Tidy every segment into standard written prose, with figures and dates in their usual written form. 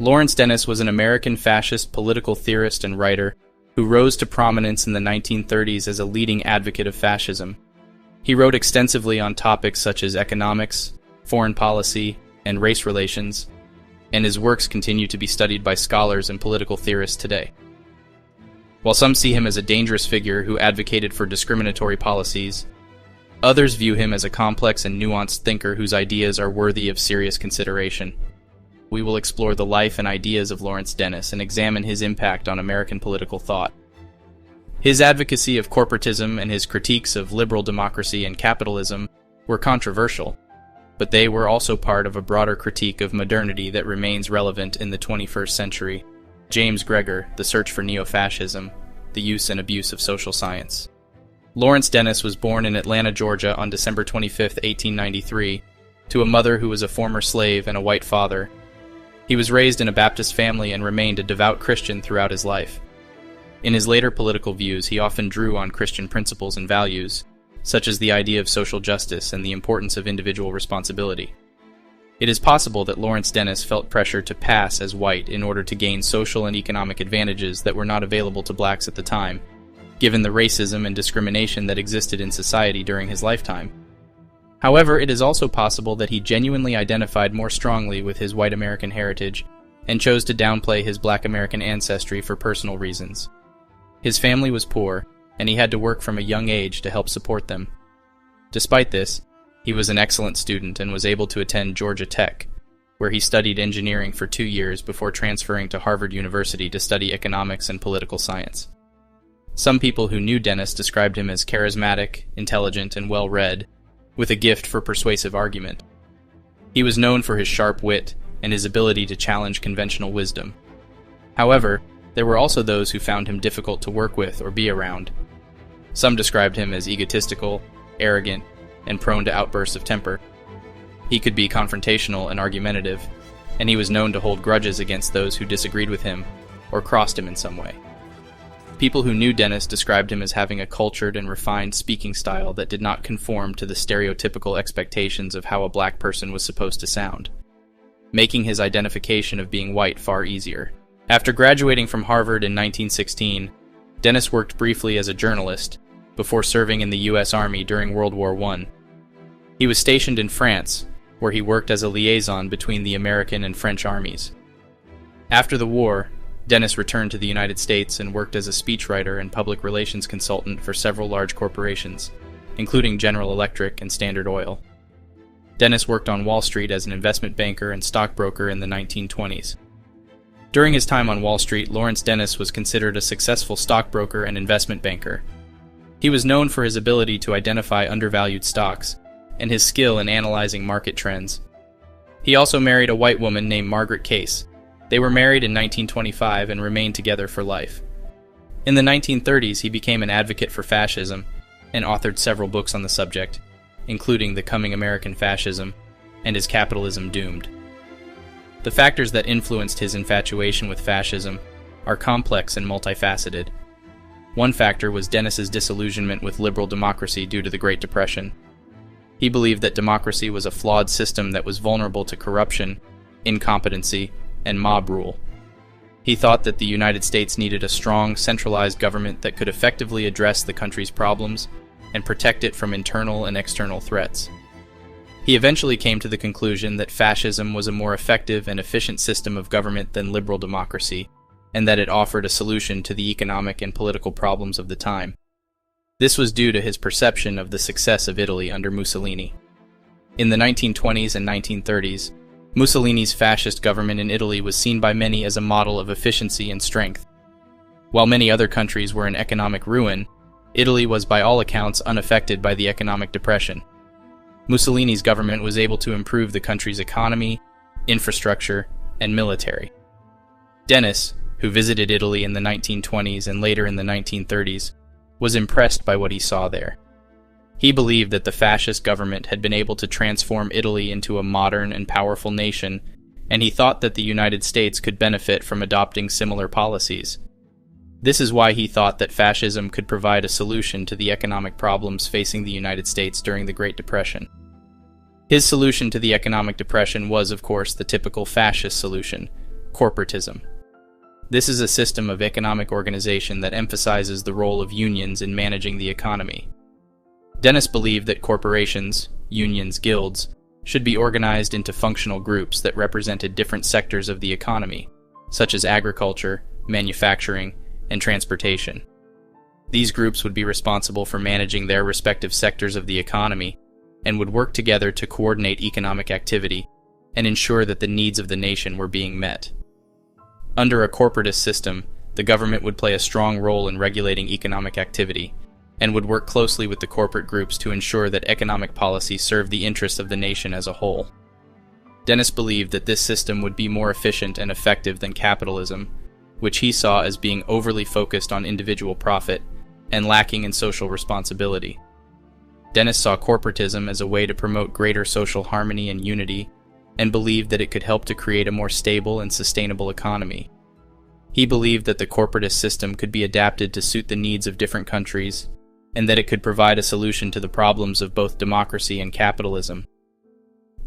Lawrence Dennis was an American fascist political theorist and writer who rose to prominence in the 1930s as a leading advocate of fascism. He wrote extensively on topics such as economics, foreign policy, and race relations, and his works continue to be studied by scholars and political theorists today. While some see him as a dangerous figure who advocated for discriminatory policies, others view him as a complex and nuanced thinker whose ideas are worthy of serious consideration. We will explore the life and ideas of Lawrence Dennis and examine his impact on American political thought. His advocacy of corporatism and his critiques of liberal democracy and capitalism were controversial, but they were also part of a broader critique of modernity that remains relevant in the 21st century. James Gregor, The Search for Neo-Fascism, The Use and Abuse of Social Science. Lawrence Dennis was born in Atlanta, Georgia on December 25, 1893, to a mother who was a former slave and a white father. He was raised in a Baptist family and remained a devout Christian throughout his life. In his later political views, he often drew on Christian principles and values, such as the idea of social justice and the importance of individual responsibility. It is possible that Lawrence Dennis felt pressure to pass as white in order to gain social and economic advantages that were not available to blacks at the time, given the racism and discrimination that existed in society during his lifetime. However, it is also possible that he genuinely identified more strongly with his white American heritage and chose to downplay his black American ancestry for personal reasons. His family was poor, and he had to work from a young age to help support them. Despite this, he was an excellent student and was able to attend Georgia Tech, where he studied engineering for 2 years before transferring to Harvard University to study economics and political science. Some people who knew Dennis described him as charismatic, intelligent, and well-read, with a gift for persuasive argument. He was known for his sharp wit and his ability to challenge conventional wisdom. However, there were also those who found him difficult to work with or be around. Some described him as egotistical, arrogant, and prone to outbursts of temper. He could be confrontational and argumentative, and he was known to hold grudges against those who disagreed with him or crossed him in some way. People who knew Dennis described him as having a cultured and refined speaking style that did not conform to the stereotypical expectations of how a black person was supposed to sound, making his identification of being white far easier. After graduating from Harvard in 1916, Dennis worked briefly as a journalist before serving in the U.S. Army during World War I. He was stationed in France, where he worked as a liaison between the American and French armies. After the war, Dennis returned to the United States and worked as a speechwriter and public relations consultant for several large corporations, including General Electric and Standard Oil. Dennis worked on Wall Street as an investment banker and stockbroker in the 1920s. During his time on Wall Street, Lawrence Dennis was considered a successful stockbroker and investment banker. He was known for his ability to identify undervalued stocks and his skill in analyzing market trends. He also married a white woman named Margaret Case. They were married in 1925 and remained together for life. In the 1930s, he became an advocate for fascism and authored several books on the subject, including The Coming American Fascism and Is Capitalism Doomed? The factors that influenced his infatuation with fascism are complex and multifaceted. One factor was Dennis's disillusionment with liberal democracy due to the Great Depression. He believed that democracy was a flawed system that was vulnerable to corruption, incompetency, and mob rule. He thought that the United States needed a strong, centralized government that could effectively address the country's problems and protect it from internal and external threats. He eventually came to the conclusion that fascism was a more effective and efficient system of government than liberal democracy, and that it offered a solution to the economic and political problems of the time. This was due to his perception of the success of Italy under Mussolini. In the 1920s and 1930s, Mussolini's fascist government in Italy was seen by many as a model of efficiency and strength. While many other countries were in economic ruin, Italy was by all accounts unaffected by the economic depression. Mussolini's government was able to improve the country's economy, infrastructure, and military. Dennis, who visited Italy in the 1920s and later in the 1930s, was impressed by what he saw there. He believed that the fascist government had been able to transform Italy into a modern and powerful nation, and he thought that the United States could benefit from adopting similar policies. This is why he thought that fascism could provide a solution to the economic problems facing the United States during the Great Depression. His solution to the economic depression was, of course, the typical fascist solution, Corporatism. This is a system of economic organization that emphasizes the role of unions in managing the economy. Dennis believed that corporations, unions, guilds, should be organized into functional groups that represented different sectors of the economy, such as agriculture, manufacturing, and transportation. These groups would be responsible for managing their respective sectors of the economy and would work together to coordinate economic activity and ensure that the needs of the nation were being met. Under a corporatist system, the government would play a strong role in regulating economic activity and would work closely with the corporate groups to ensure that economic policy served the interests of the nation as a whole. Dennis believed that this system would be more efficient and effective than capitalism, which he saw as being overly focused on individual profit and lacking in social responsibility. Dennis saw corporatism as a way to promote greater social harmony and unity, and believed that it could help to create a more stable and sustainable economy. He believed that the corporatist system could be adapted to suit the needs of different countries, and that it could provide a solution to the problems of both democracy and capitalism.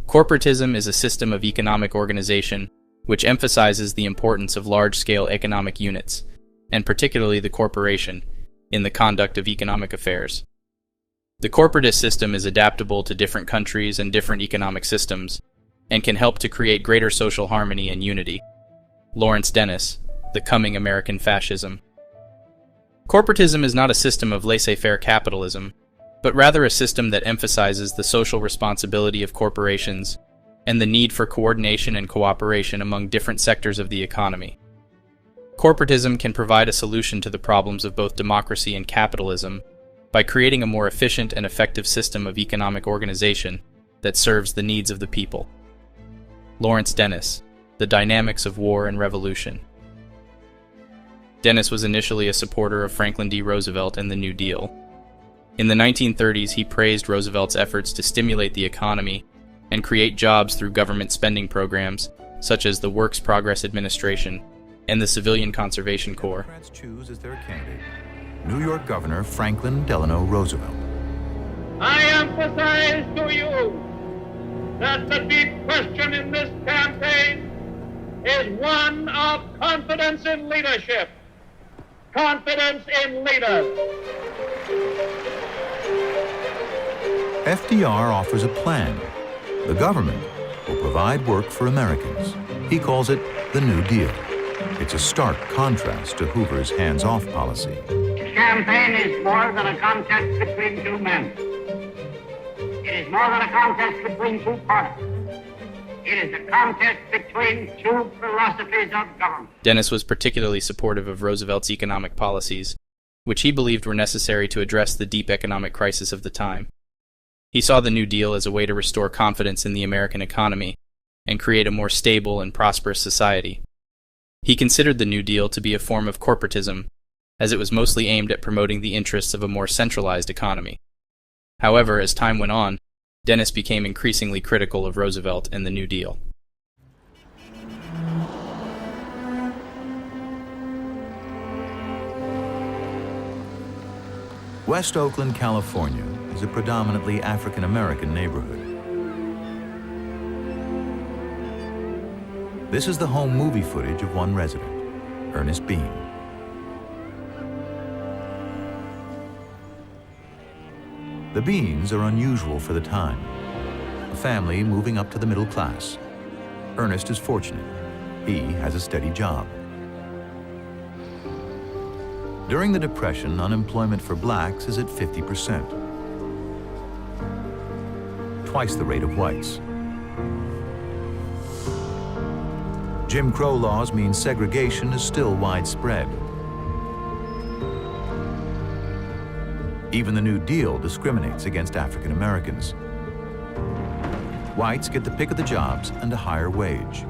Corporatism is a system of economic organization which emphasizes the importance of large-scale economic units, and particularly the corporation, in the conduct of economic affairs. The corporatist system is adaptable to different countries and different economic systems, and can help to create greater social harmony and unity. Lawrence Dennis, The Coming American Fascism. Corporatism is not a system of laissez-faire capitalism, but rather a system that emphasizes the social responsibility of corporations and the need for coordination and cooperation among different sectors of the economy. Corporatism can provide a solution to the problems of both democracy and capitalism by creating a more efficient and effective system of economic organization that serves the needs of the people. Lawrence Dennis, The Dynamics of War and Revolution. Dennis was initially a supporter of Franklin D. Roosevelt and the New Deal. In the 1930s, he praised Roosevelt's efforts to stimulate the economy and create jobs through government spending programs, such as the Works Progress Administration and the Civilian Conservation Corps. Democrats choose as their candidate New York Governor Franklin Delano Roosevelt. I emphasize to you that the deep question in this campaign is one of confidence in leadership. Confidence in leaders. FDR offers a plan. The government will provide work for Americans. He calls it the New Deal. It's a stark contrast to Hoover's hands-off policy. This campaign is more than a contest between two men. It is more than a contest between two parties. It is a contest between two philosophies of government. Dennis was particularly supportive of Roosevelt's economic policies, which he believed were necessary to address the deep economic crisis of the time. He saw the New Deal as a way to restore confidence in the American economy and create a more stable and prosperous society. He considered the New Deal to be a form of corporatism, as it was mostly aimed at promoting the interests of a more centralized economy. However, as time went on, Dennis became increasingly critical of Roosevelt and the New Deal. West Oakland, California is a predominantly African-American neighborhood. This is the home movie footage of one resident, Ernest Bean. The Beans are unusual for the time, a family moving up to the middle class. Ernest is fortunate. He has a steady job. During the Depression, unemployment for blacks is at 50%, twice the rate of whites. Jim Crow laws mean segregation is still widespread. Even the New Deal discriminates against African Americans. Whites get the pick of the jobs and a higher wage.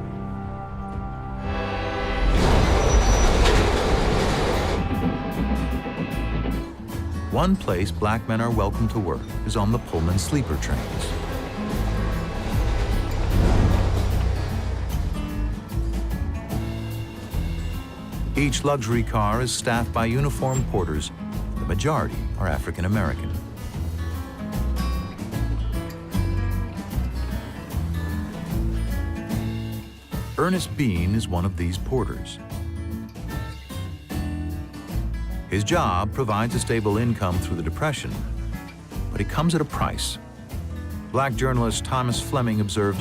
One place black men are welcome to work is on the Pullman sleeper trains. Each luxury car is staffed by uniformed porters. The majority are African American. Ernest Bean is one of these porters. His job provides a stable income through the Depression, but it comes at a price. Black journalist Thomas Fleming observed,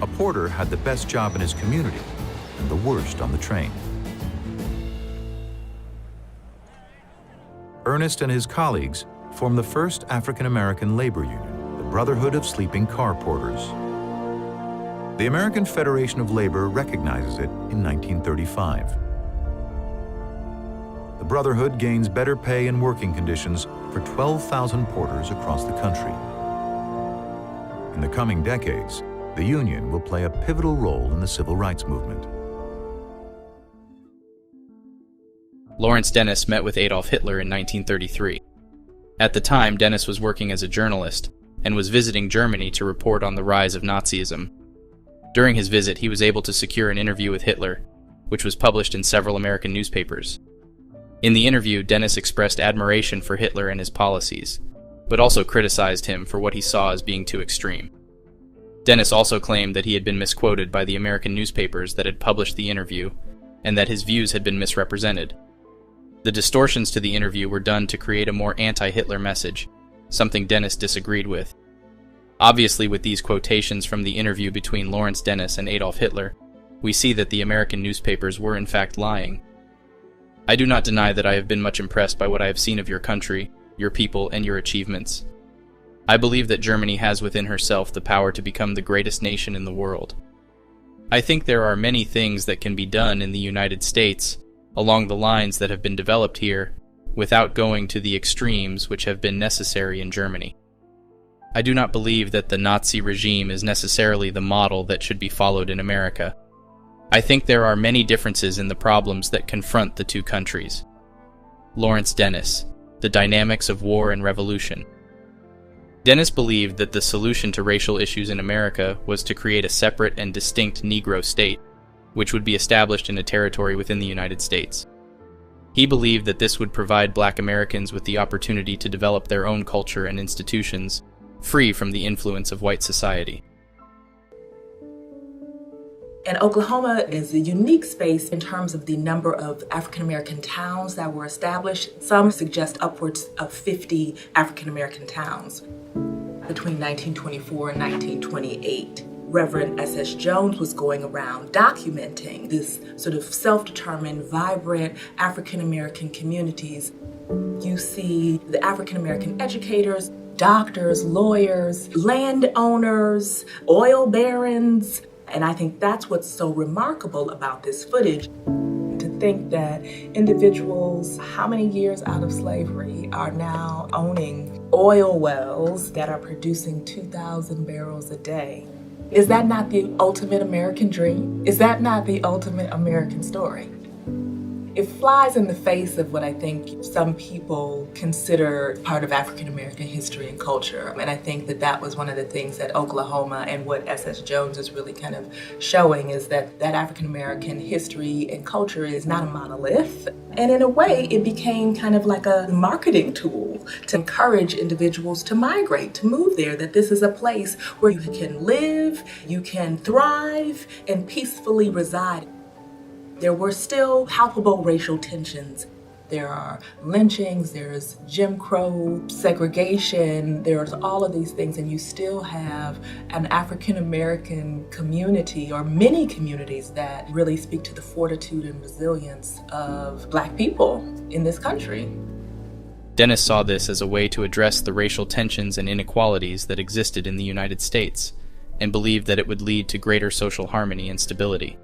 "A porter had the best job in his community and the worst on the train." Ernest and his colleagues formed the first African-American labor union, the Brotherhood of Sleeping Car Porters. The American Federation of Labor recognizes it in 1935. The Brotherhood gains better pay and working conditions for 12,000 porters across the country. In the coming decades, the union will play a pivotal role in the civil rights movement. Lawrence Dennis met with Adolf Hitler in 1933. At the time, Dennis was working as a journalist and was visiting Germany to report on the rise of Nazism. During his visit, he was able to secure an interview with Hitler, which was published in several American newspapers. In the interview, Dennis expressed admiration for Hitler and his policies, but also criticized him for what he saw as being too extreme. Dennis also claimed that he had been misquoted by the American newspapers that had published the interview, and that his views had been misrepresented. The distortions to the interview were done to create a more anti-Hitler message, something Dennis disagreed with. Obviously, with these quotations from the interview between Lawrence Dennis and Adolf Hitler, we see that the American newspapers were in fact lying. I do not deny that I have been much impressed by what I have seen of your country, your people, and your achievements. I believe that Germany has within herself the power to become the greatest nation in the world. I think there are many things that can be done in the United States, along the lines that have been developed here, without going to the extremes which have been necessary in Germany. I do not believe that the Nazi regime is necessarily the model that should be followed in America. I think there are many differences in the problems that confront the two countries. Lawrence Dennis, The Dynamics of War and Revolution. Dennis believed that the solution to racial issues in America was to create a separate and distinct Negro state, which would be established in a territory within the United States. He believed that this would provide Black Americans with the opportunity to develop their own culture and institutions, free from the influence of white society. And Oklahoma is a unique space in terms of the number of African American towns that were established. Some suggest upwards of 50 African American towns between 1924 and 1928. Reverend S.S. Jones was going around documenting this sort of self-determined, vibrant African American communities. You see the African American educators, doctors, lawyers, landowners, oil barons, and I think that's what's so remarkable about this footage. To think that individuals, how many years out of slavery, are now owning oil wells that are producing 2,000 barrels a day. Is that not the ultimate American dream? Is that not the ultimate American story? It flies in the face of what I think some people consider part of African American history and culture. And I think that that was one of the things that Oklahoma and what S.S. Jones is really kind of showing, is that African American history and culture is not a monolith. And in a way, it became kind of like a marketing tool to encourage individuals to migrate, to move there, that this is a place where you can live, you can thrive, and peacefully reside. There were still palpable racial tensions. There are lynchings, there's Jim Crow, segregation, there's all of these things, and you still have an African American community, or many communities, that really speak to the fortitude and resilience of Black people in this country. Dennis saw this as a way to address the racial tensions and inequalities that existed in the United States, and believed that it would lead to greater social harmony and stability.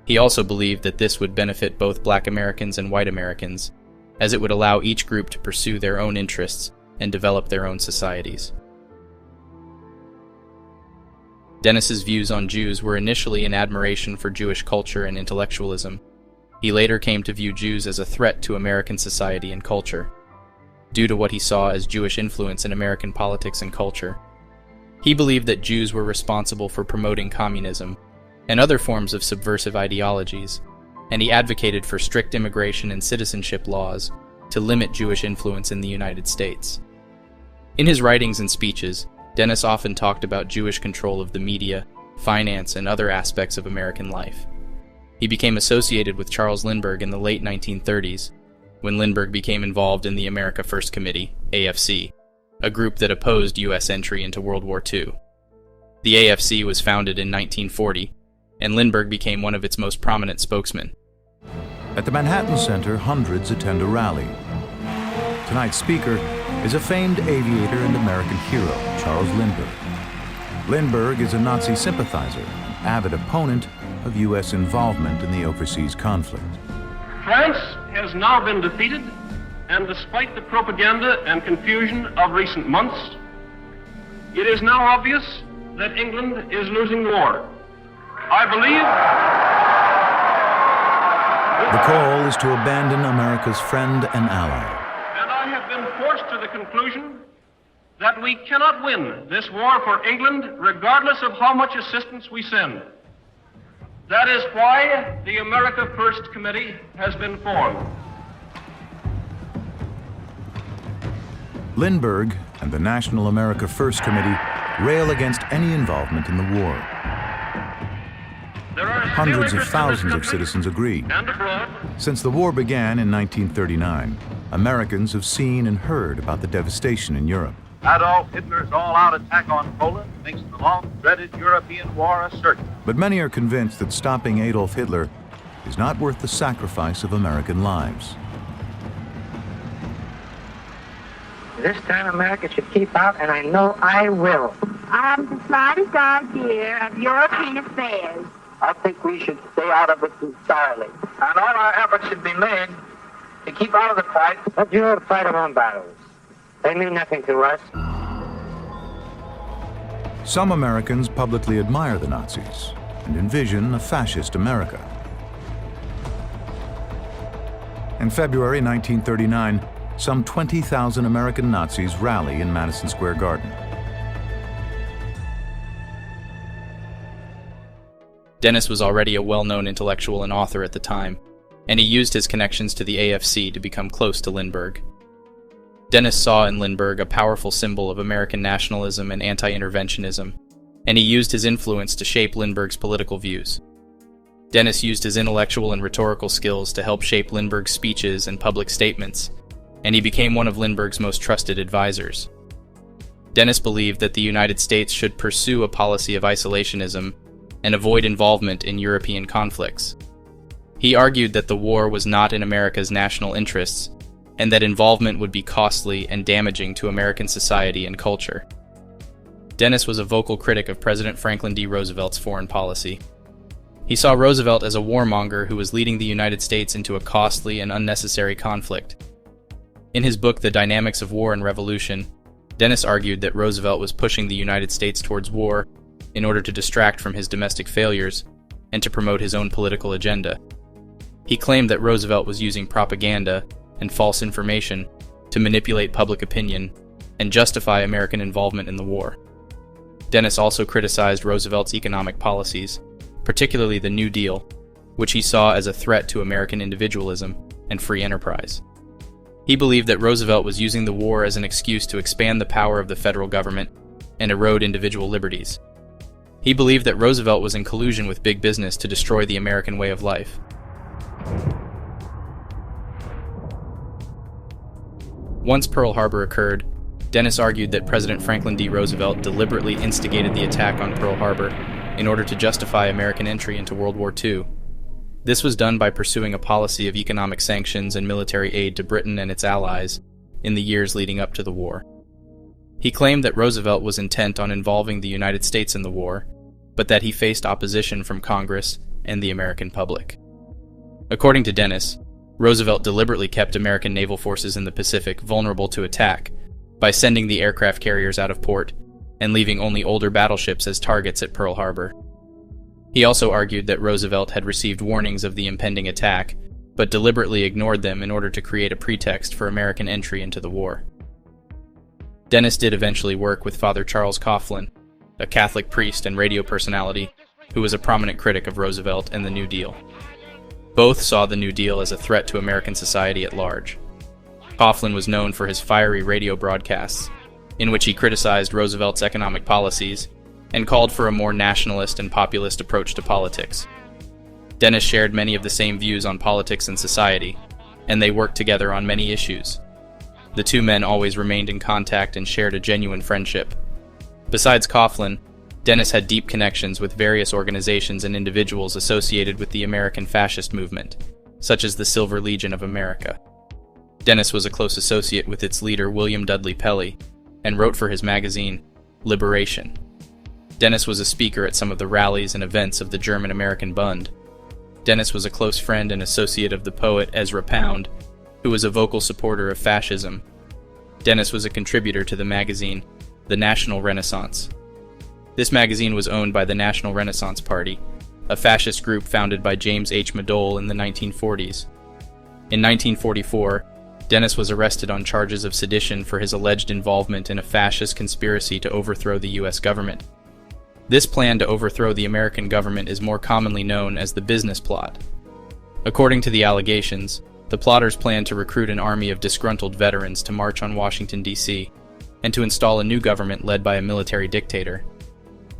He also believed that this would benefit both Black Americans and white Americans, as it would allow each group to pursue their own interests and develop their own societies. Dennis's views on Jews were initially in admiration for Jewish culture and intellectualism. He later came to view Jews as a threat to American society and culture, due to what he saw as Jewish influence in American politics and culture. He believed that Jews were responsible for promoting communism and other forms of subversive ideologies, and he advocated for strict immigration and citizenship laws to limit Jewish influence in the United States. In his writings and speeches, Dennis often talked about Jewish control of the media finance, and other aspects of American life. He became associated with Charles Lindbergh in the late 1930s, when Lindbergh became involved in the America First Committee, AFC, a group that opposed U.S. entry into World War II. The AFC was founded in 1940, and Lindbergh became one of its most prominent spokesmen. At the Manhattan Center, hundreds attend a rally. Tonight's speaker is a famed aviator and American hero, Charles Lindbergh. Lindbergh is a Nazi sympathizer, an avid opponent of U.S. involvement in the overseas conflict. France has now been defeated, and despite the propaganda and confusion of recent months, it is now obvious that England is losing war. I believe the call is to abandon America's friend and ally. And I have been forced to the conclusion that we cannot win this war for England regardless of how much assistance we send. That is why the America First Committee has been formed. Lindbergh and the National America First Committee rail against any involvement in the war. Hundreds of thousands of citizens agree. Since the war began in 1939, Americans have seen and heard about the devastation in Europe. Adolf Hitler's all-out attack on Poland makes the long-dreaded European war a certain. But many are convinced that stopping Adolf Hitler is not worth the sacrifice of American lives. This time America should keep out, and I know I will. I haven't the slightest idea of European affairs. I think we should stay out of it entirely. And all our efforts should be made to keep out of the fight. Let Europe fight our own battles. They mean nothing to us. Some Americans publicly admire the Nazis and envision a fascist America. In February 1939, some 20,000 American Nazis rally in Madison Square Garden. Dennis was already a well-known intellectual and author at the time, and he used his connections to the AFC to become close to Lindbergh. Dennis saw in Lindbergh a powerful symbol of American nationalism and anti-interventionism, and he used his influence to shape Lindbergh's political views. Dennis used his intellectual and rhetorical skills to help shape Lindbergh's speeches and public statements, and he became one of Lindbergh's most trusted advisors. Dennis believed that the United States should pursue a policy of isolationism and avoid involvement in European conflicts. He argued that the war was not in America's national interests, and that involvement would be costly and damaging to American society and culture. Dennis was a vocal critic of President Franklin D. Roosevelt's foreign policy. He saw Roosevelt as a warmonger who was leading the United States into a costly and unnecessary conflict. In his book, The Dynamics of War and Revolution, Dennis argued that Roosevelt was pushing the United States towards war in order to distract from his domestic failures and to promote his own political agenda. He claimed that Roosevelt was using propaganda and false information to manipulate public opinion and justify American involvement in the war. Dennis also criticized Roosevelt's economic policies, particularly the New Deal, which he saw as a threat to American individualism and free enterprise. He believed that Roosevelt was using the war as an excuse to expand the power of the federal government and erode individual liberties. He believed that Roosevelt was in collusion with big business to destroy the American way of life. Once Pearl Harbor occurred, Dennis argued that President Franklin D. Roosevelt deliberately instigated the attack on Pearl Harbor in order to justify American entry into World War II. This was done by pursuing a policy of economic sanctions and military aid to Britain and its allies in the years leading up to the war. He claimed that Roosevelt was intent on involving the United States in the war, but that he faced opposition from Congress and the American public. According to Dennis, Roosevelt deliberately kept American naval forces in the Pacific vulnerable to attack by sending the aircraft carriers out of port and leaving only older battleships as targets at Pearl Harbor. He also argued that Roosevelt had received warnings of the impending attack, but deliberately ignored them in order to create a pretext for American entry into the war. Dennis did eventually work with Father Charles Coughlin, a Catholic priest and radio personality who was a prominent critic of Roosevelt and the New Deal. Both saw the New Deal as a threat to American society at large. Coughlin was known for his fiery radio broadcasts, in which he criticized Roosevelt's economic policies and called for a more nationalist and populist approach to politics. Dennis shared many of the same views on politics and society, and they worked together on many issues. The two men always remained in contact and shared a genuine friendship. Besides Coughlin, Dennis had deep connections with various organizations and individuals associated with the American fascist movement, such as the Silver Legion of America. Dennis was a close associate with its leader William Dudley Pelley, and wrote for his magazine, Liberation. Dennis was a speaker at some of the rallies and events of the German-American Bund. Dennis was a close friend and associate of the poet Ezra Pound, who was a vocal supporter of fascism. Dennis was a contributor to the magazine, The National Renaissance. This magazine was owned by the National Renaissance Party, a fascist group founded by James H. Madole in the 1940s. In 1944, Dennis was arrested on charges of sedition for his alleged involvement in a fascist conspiracy to overthrow the U.S. government. This plan to overthrow the American government is more commonly known as the business plot. According to the allegations, the plotters planned to recruit an army of disgruntled veterans to march on Washington, D.C., and to install a new government led by a military dictator.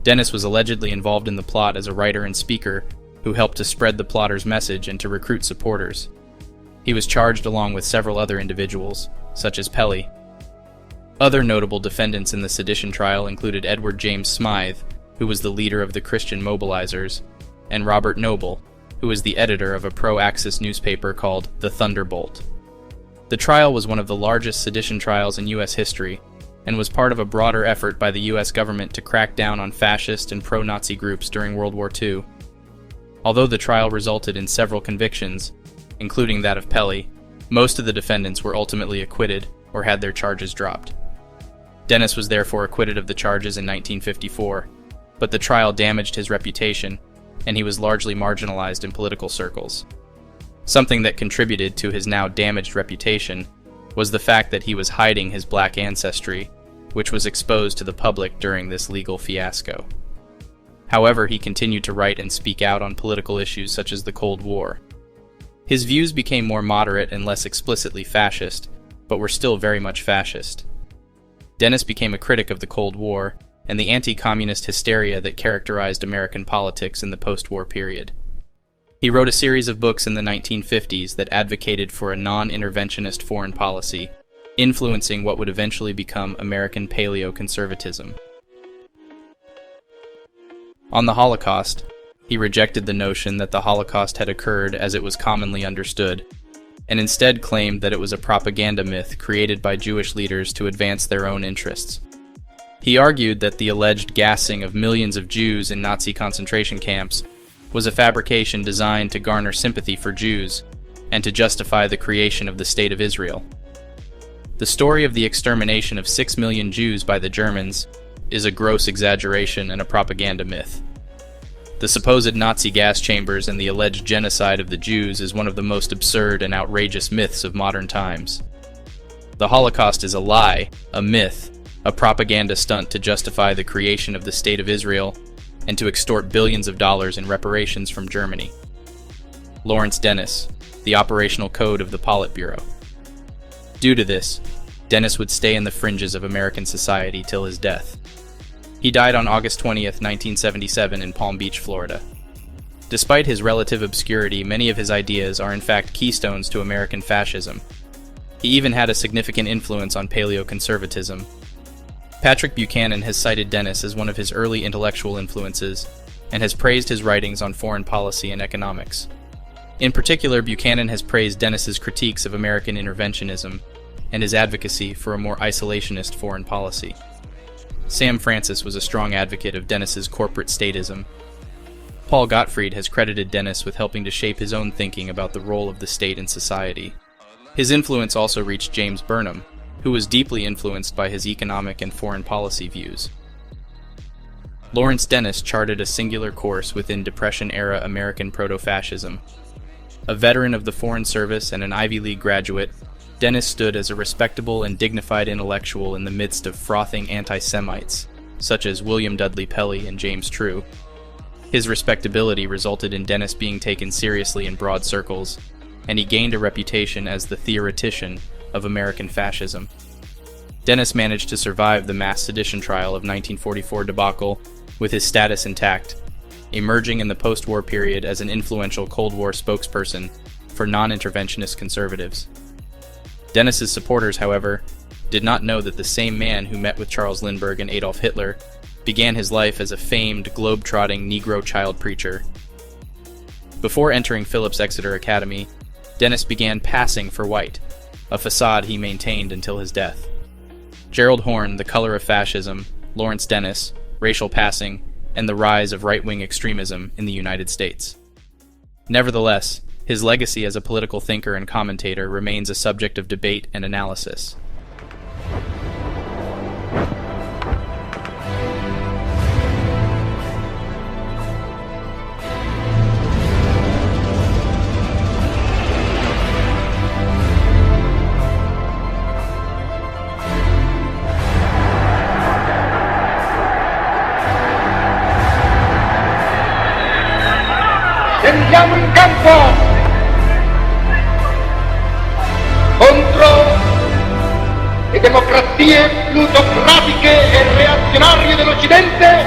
Dennis was allegedly involved in the plot as a writer and speaker who helped to spread the plotters' message and to recruit supporters. He was charged along with several other individuals, such as Pelley. Other notable defendants in the sedition trial included Edward James Smythe, who was the leader of the Christian mobilizers, and Robert Noble, who was the editor of a pro-Axis newspaper called The Thunderbolt. The trial was one of the largest sedition trials in U.S. history, and was part of a broader effort by the U.S. government to crack down on fascist and pro-Nazi groups during World War II. Although the trial resulted in several convictions, including that of Pelley, most of the defendants were ultimately acquitted or had their charges dropped. Dennis was therefore acquitted of the charges in 1954, but the trial damaged his reputation, and he was largely marginalized in political circles. Something that contributed to his now damaged reputation was the fact that he was hiding his black ancestry, which was exposed to the public during this legal fiasco. However, he continued to write and speak out on political issues such as the Cold War. His views became more moderate and less explicitly fascist, but were still very much fascist. Dennis became a critic of the Cold War and the anti-communist hysteria that characterized American politics in the post-war period. He wrote a series of books in the 1950s that advocated for a non-interventionist foreign policy, influencing what would eventually become American paleoconservatism. On the Holocaust, he rejected the notion that the Holocaust had occurred as it was commonly understood, and instead claimed that it was a propaganda myth created by Jewish leaders to advance their own interests. He argued that the alleged gassing of millions of Jews in Nazi concentration camps was a fabrication designed to garner sympathy for Jews and to justify the creation of the State of Israel. The story of the extermination of 6 million Jews by the Germans is a gross exaggeration and a propaganda myth. The supposed Nazi gas chambers and the alleged genocide of the Jews is one of the most absurd and outrageous myths of modern times. The Holocaust is a lie, a myth, a propaganda stunt to justify the creation of the State of Israel and to extort billions of dollars in reparations from Germany. Lawrence Dennis, the operational code of the Politburo. Due to this, Dennis would stay in the fringes of American society till his death. He died on August 20th, 1977 in Palm Beach, Florida. Despite his relative obscurity, many of his ideas are in fact keystones to American fascism. He even had a significant influence on paleoconservatism. Patrick Buchanan has cited Dennis as one of his early intellectual influences and has praised his writings on foreign policy and economics. In particular, Buchanan has praised Dennis's critiques of American interventionism and his advocacy for a more isolationist foreign policy. Sam Francis was a strong advocate of Dennis's corporate statism. Paul Gottfried has credited Dennis with helping to shape his own thinking about the role of the state in society. His influence also reached James Burnham, who was deeply influenced by his economic and foreign policy views. Lawrence Dennis charted a singular course within Depression-era American proto-fascism. A veteran of the Foreign Service and an Ivy League graduate, Dennis stood as a respectable and dignified intellectual in the midst of frothing anti-Semites, such as William Dudley Pelley and James True. His respectability resulted in Dennis being taken seriously in broad circles, and he gained a reputation as the theoretician of American fascism. Dennis managed to survive the mass sedition trial of 1944 debacle with his status intact, emerging in the post-war period as an influential Cold War spokesperson for non-interventionist conservatives. Dennis's supporters, however, did not know that the same man who met with Charles Lindbergh and Adolf Hitler began his life as a famed globe-trotting Negro child preacher. Before entering Phillips Exeter Academy, Dennis began passing for white, a facade he maintained until his death. Gerald Horne, The Color of Fascism, Lawrence Dennis, Racial Passing, and the Rise of Right-Wing Extremism in the United States. Nevertheless, his legacy as a political thinker and commentator remains a subject of debate and analysis. Scendiamo in campo contro le democrazie plutocratiche e reazionarie dell'Occidente